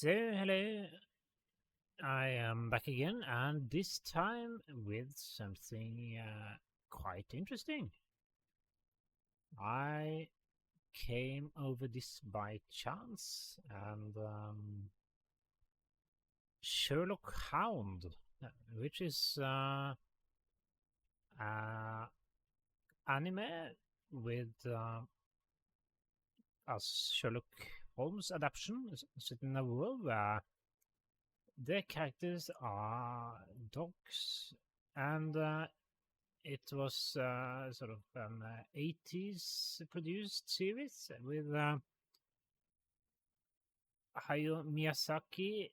So, hello, I am back again, and this time with something quite interesting. I came over this by chance, and Sherlock Hound, which is anime with a Sherlock Holmes adaptation set in a world where the characters are dogs, and it was sort of an 80s produced series with Hayao Miyazaki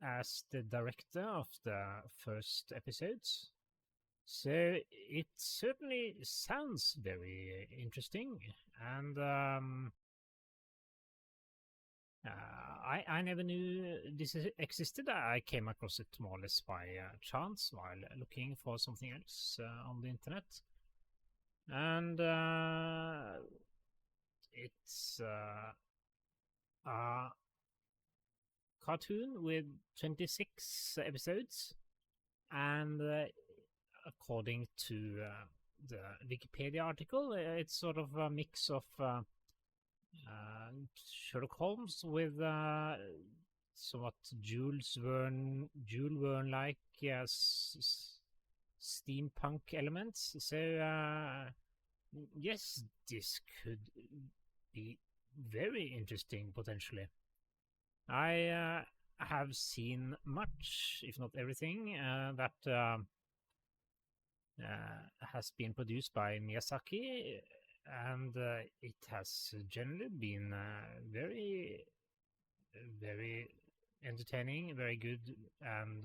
as the director of the first episodes. So it certainly sounds very interesting, and I never knew this existed. I came across it more or less by chance while looking for something else on the internet. And it's a cartoon with 26 episodes. And according to the Wikipedia article, it's sort of a mix of Sherlock Holmes with somewhat Jules Verne-like steampunk elements. So yes, this could be very interesting potentially. I have seen much, if not everything, that has been produced by Miyazaki, and it has generally been very, very entertaining, very good, and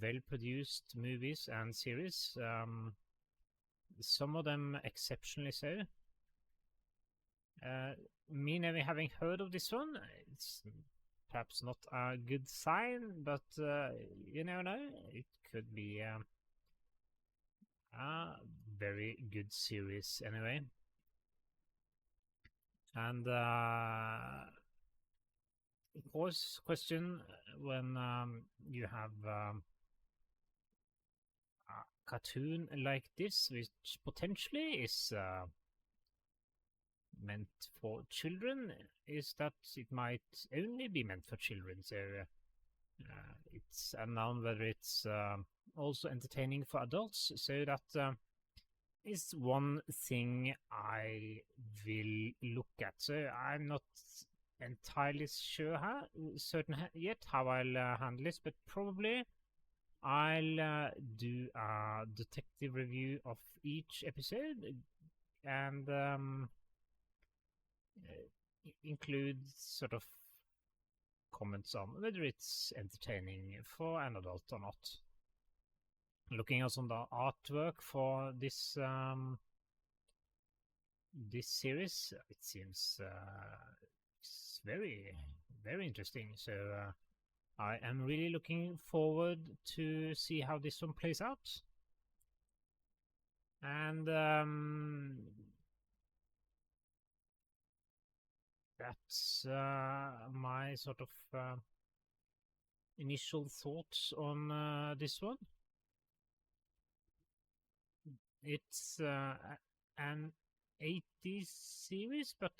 well-produced movies and series. Some of them exceptionally so. Me never having heard of this one, it's perhaps not a good sign, but you never know. It could be a very good series anyway. And of course, question when you have a cartoon like this, which potentially is meant for children, is that it might only be meant for children. So it's unknown whether it's also entertaining for adults. So that is one thing I will look at. So I'm not entirely certain yet how I'll handle this, but probably I'll do a detective review of each episode and include sort of comments on whether it's entertaining for an adult or not. Looking also on the artwork for this this series, it seems it's very, very interesting. So I am really looking forward to see how this one plays out. And that's my sort of initial thoughts on this one. It's an 80s series, but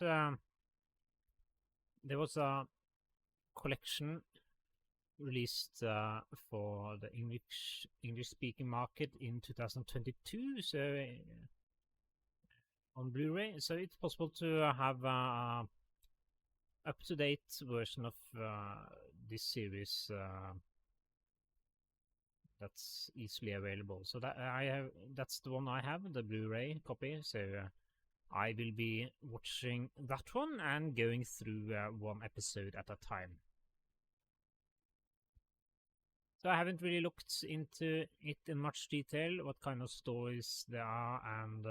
there was a collection released for the English-speaking market in 2022, so on Blu-ray. So it's possible to have a up-to-date version of this series that's easily available. So that that's the one I have, the Blu-ray copy. So I will be watching that one and going through one episode at a time. So I haven't really looked into it in much detail, what kind of stories there are and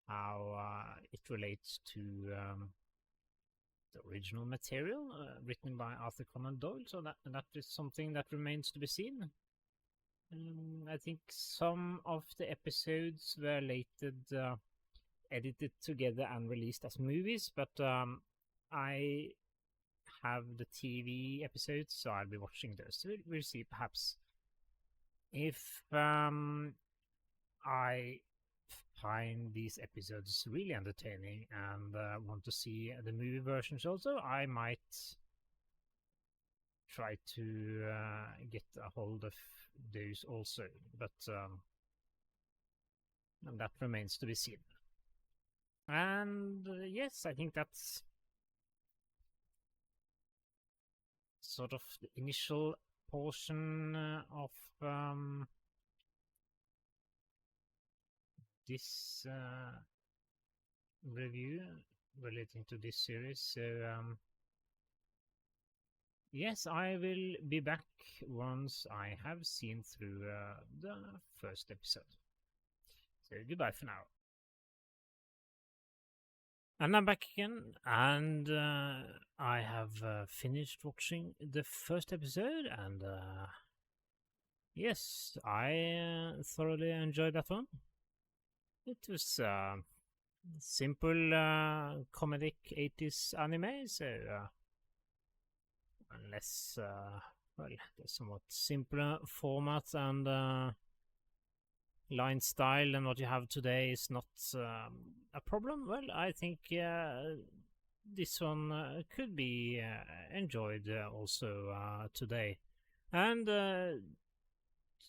how it relates to the original material written by Arthur Conan Doyle. So that is something that remains to be seen. I think some of the episodes were later edited together and released as movies, but I have the TV episodes, so I'll be watching those. So we'll see, perhaps, if I find these episodes really entertaining and want to see the movie versions also, I might try to get a hold of those also, but that remains to be seen. And yes, I think that's sort of the initial portion of this review relating to this series. So yes, I will be back once I have seen through the first episode. So goodbye for now. And I'm back again, and I have finished watching the first episode, and yes, I thoroughly enjoyed that one. It was simple comedic 80s anime, so unless, well, the somewhat simpler format and line style than what you have today is not a problem. Well, I think this one could be enjoyed also today. And it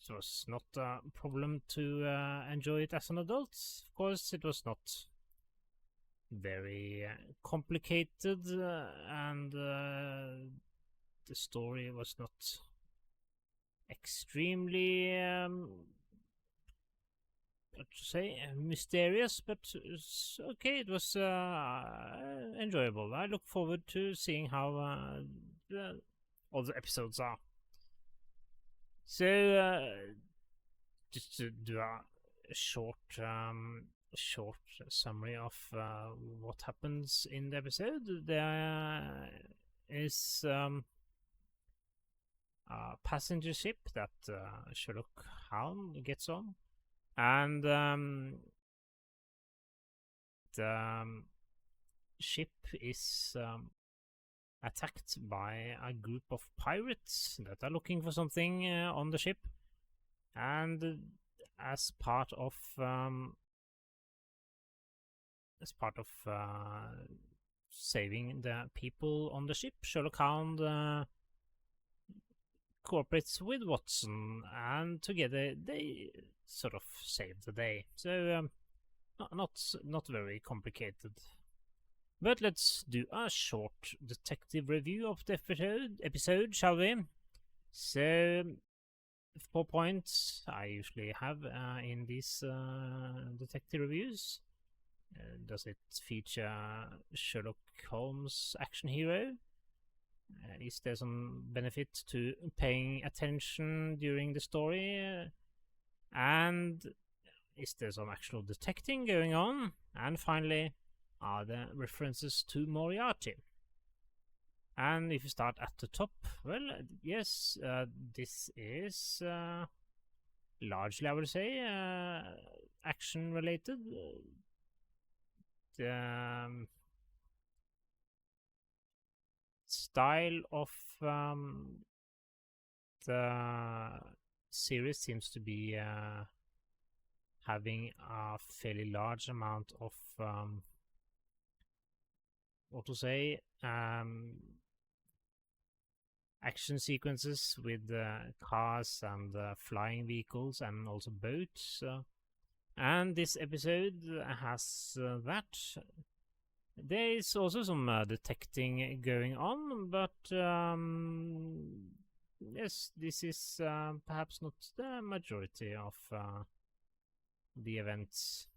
was not a problem to enjoy it as an adult. Of course, it was not very complicated, and the story was not extremely what to say, mysterious, but okay, it was enjoyable. I look forward to seeing how the other episodes are. So just to do a short summary of what happens in the episode, there is a passenger ship that Sherlock Hound gets on, and the ship is attacked by a group of pirates that are looking for something on the ship, and as part of saving the people on the ship, Sherlock Hound cooperates with Watson, and together they sort of save the day. So not very complicated. But let's do a short detective review of the episode, shall we? So 4 points I usually have in these detective reviews. Does it feature Sherlock Holmes action hero? Is there some benefit to paying attention during the story? And is there some actual detecting going on? And finally, are there references to Moriarty? And if you start at the top, well, yes, this is largely, I would say, action related. The style of the series seems to be having a fairly large amount of what to say, action sequences with cars and flying vehicles and also boats. And this episode has that. There is also some detecting going on, but yes, this is perhaps not the majority of the events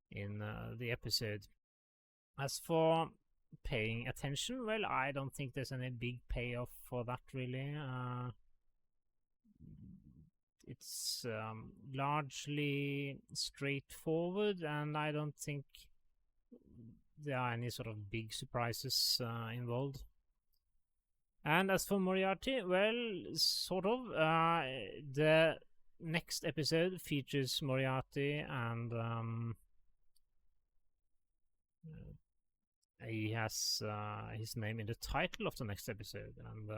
in the episode. As for paying attention, well, I don't think there's any big payoff for that, really. It's largely straightforward, and I don't think there are any sort of big surprises involved. And as for Moriarty, well, sort of. The next episode features Moriarty, and he has his name in the title of the next episode, and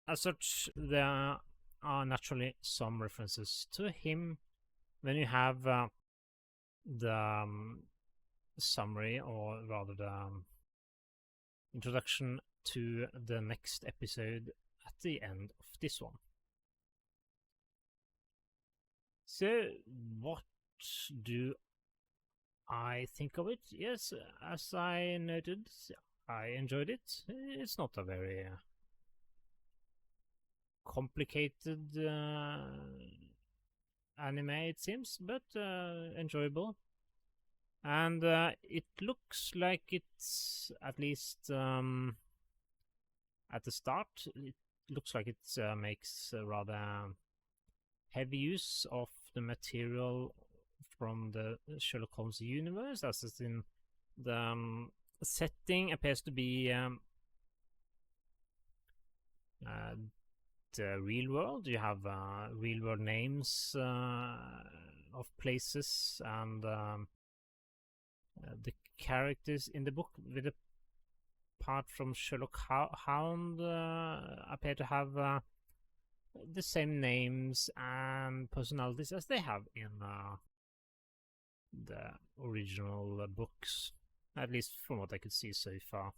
as such, there are naturally some references to him when you have the summary, or rather the introduction to the next episode at the end of this one. So, what do I think of it? Yes, as I noted, I enjoyed it. It's not a very complicated anime, it seems, but enjoyable. And it looks like it's, at least at the start, it looks like it makes rather heavy use of the material from the Sherlock Holmes universe, as is in the setting appears to be the real world. You have real world names of places, and the characters in the book, with apart from Sherlock Hound, appear to have the same names and personalities as they have in the original books, at least from what I could see so far.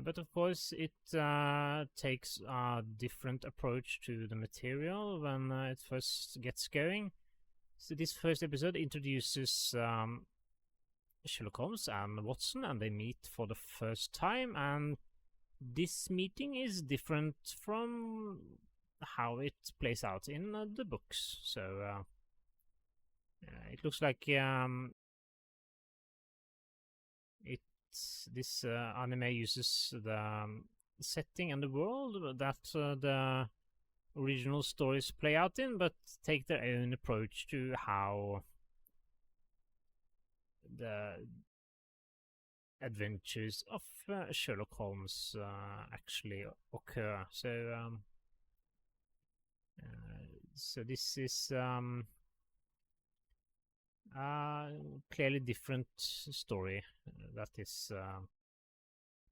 But of course, it takes a different approach to the material when it first gets going. So this first episode introduces Sherlock Holmes and Watson, and they meet for the first time, and this meeting is different from how it plays out in the books. So it looks like this anime uses the setting and the world that the original stories play out in, but take their own approach to how the adventures of Sherlock Holmes actually occur. So this is clearly different story that is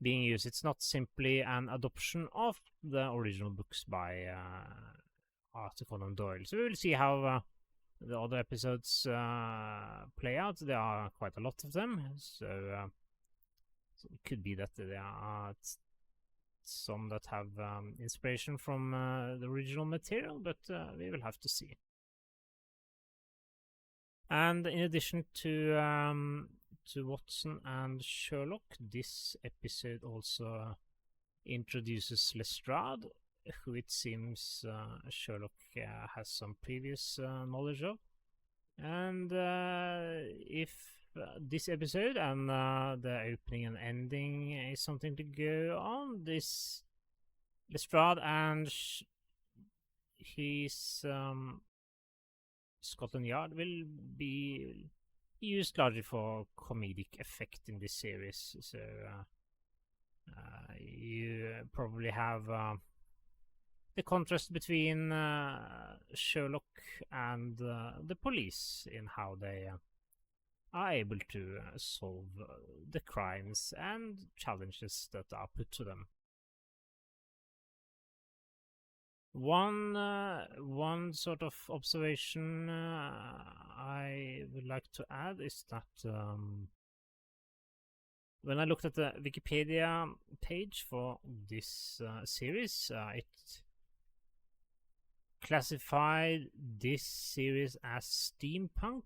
being used. It's not simply an adoption of the original books by Arthur Conan Doyle. So we will see how the other episodes play out. There are quite a lot of them, so it could be that there are some that have inspiration from the original material, but we will have to see. And in addition to Watson and Sherlock, this episode also introduces Lestrade, who it seems Sherlock has some previous knowledge of. And if this episode and the opening and ending is something to go on, this Lestrade and his Scotland Yard will be used largely for comedic effect in this series. So you probably have the contrast between Sherlock and the police in how they are able to solve the crimes and challenges that are put to them. One sort of observation I would like to add is that when I looked at the Wikipedia page for this series, it classified this series as steampunk,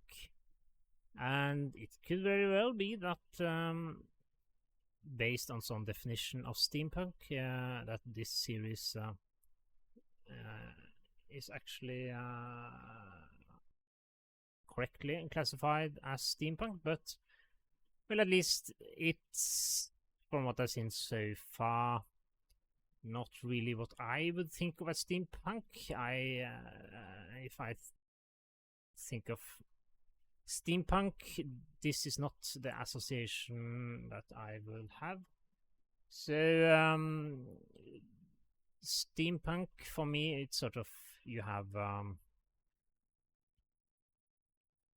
and it could very well be that based on some definition of steampunk, that this series is actually correctly classified as steampunk, but well, at least it's, from what I've seen so far, not really what I would think of as steampunk. If I think of steampunk, this is not the association that I will have. So steampunk for me, it's sort of, you have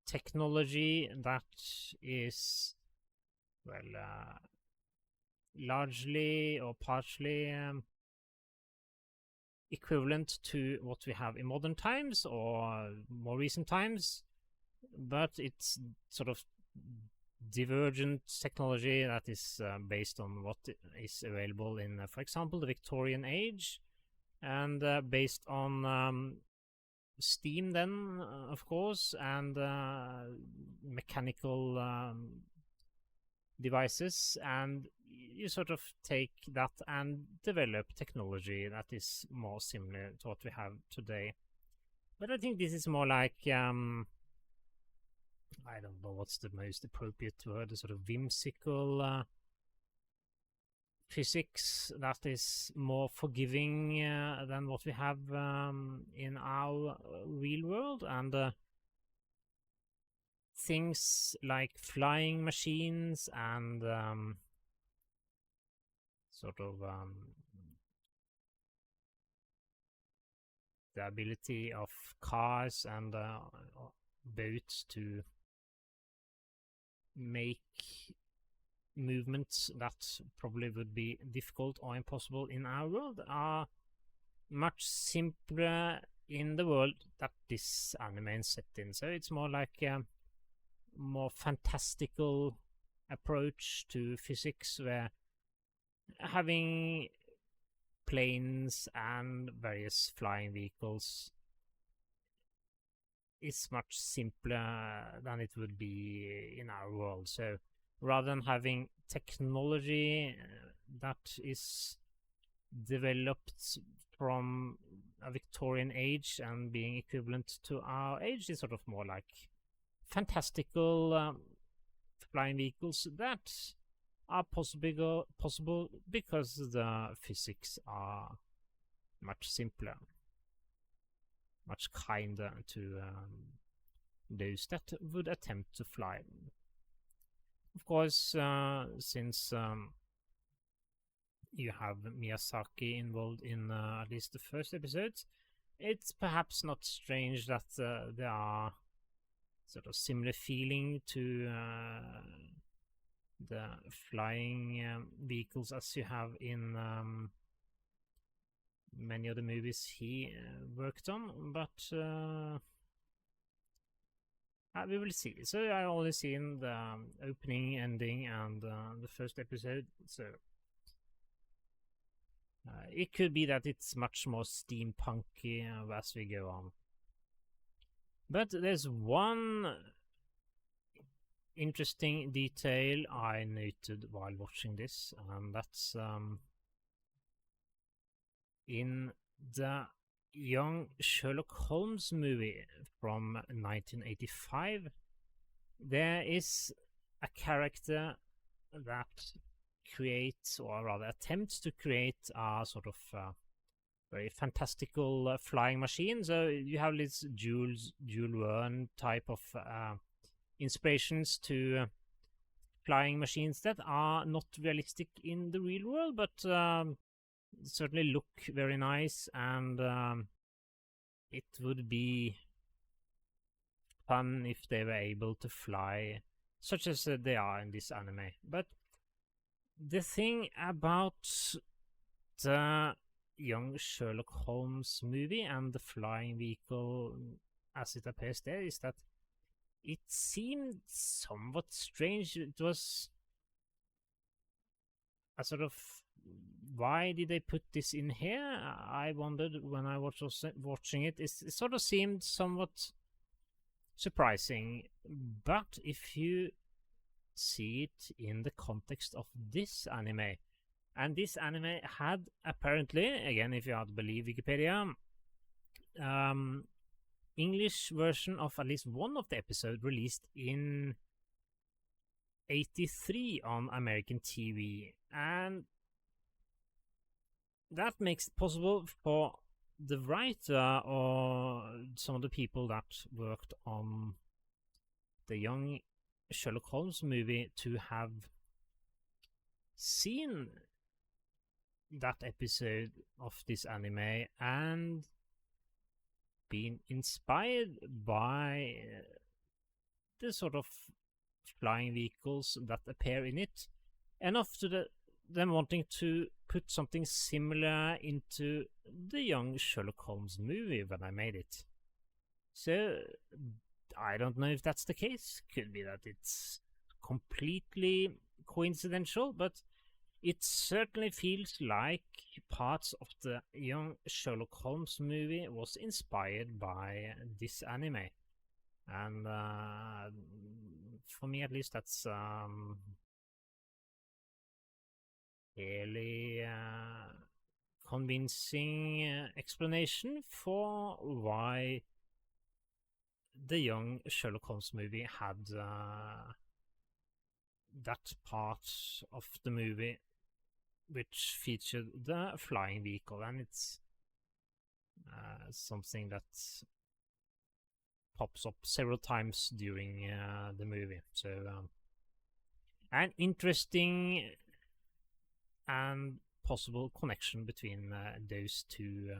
technology that is well, largely or partially equivalent to what we have in modern times or more recent times, but it's sort of divergent technology that is based on what is available in, for example, the Victorian age, and based on steam then, of course, and mechanical devices, and you sort of take that and develop technology that is more similar to what we have today. But I think this is more like I don't know what's the most appropriate word, a sort of whimsical physics that is more forgiving than what we have in our real world, and things like flying machines and sort of the ability of cars and boats to make movements that probably would be difficult or impossible in our world are much simpler in the world that this anime is set in. So it's more like a more fantastical approach to physics, where having planes and various flying vehicles is much simpler than it would be in our world. So rather than having technology that is developed from a Victorian age and being equivalent to our age, is sort of more like fantastical flying vehicles that are possible because the physics are much simpler, much kinder to those that would attempt to fly. Of course, since you have Miyazaki involved in at least the first episodes, it's perhaps not strange that there are sort of similar feeling to the flying vehicles as you have in many of the movies he worked on, but we will see. So I only seen the opening, ending, and the first episode, so it could be that it's much more steampunky as we go on. But there's one interesting detail I noted while watching this, and that's in the young Sherlock Holmes movie from 1985, there is a character that creates, or rather attempts to create, a sort of very fantastical flying machine. So you have this Jules Verne type of inspirations to flying machines that are not realistic in the real world, but certainly look very nice, and it would be fun if they were able to fly such as they are in this anime. But the thing about the young Sherlock Holmes movie and the flying vehicle as it appears there is that it seemed somewhat strange. It was a sort of, why did they put this in here? I wondered when I was watching it. It sort of seemed somewhat surprising, but if you see it in the context of this anime, and this anime had apparently, again if you have to believe Wikipedia, English version of at least one of the episodes released in 1983 on American TV, and that makes it possible for the writer or some of the people that worked on the young Sherlock Holmes movie to have seen that episode of this anime and been inspired by the sort of flying vehicles that appear in it, enough to them wanting to put something similar into the young Sherlock Holmes movie when I made it. So I don't know if that's the case. Could be that it's completely coincidental, but it certainly feels like parts of the young Sherlock Holmes movie was inspired by this anime. And for me, at least, that's fairly convincing explanation for why the young Sherlock Holmes movie had that part of the movie which featured the flying vehicle, and it's something that pops up several times during the movie. So an interesting and possible connection between those two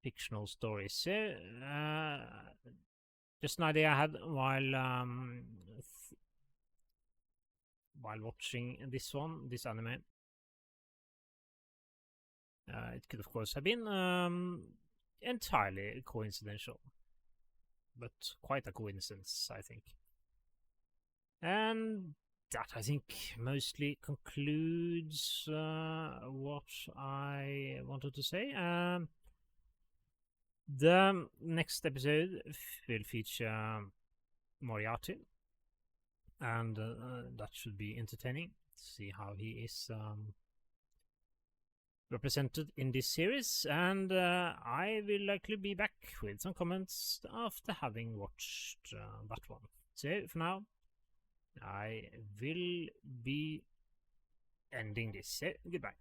fictional stories. So just an idea I had while watching this anime. It could, of course, have been entirely coincidental, but quite a coincidence, I think. And that, I think, mostly concludes what I wanted to say. The next episode will feature Moriarty, and that should be entertaining to see how he is represented in this series, and I will likely be back with some comments after having watched that one. So for now, I will be ending this. So goodbye.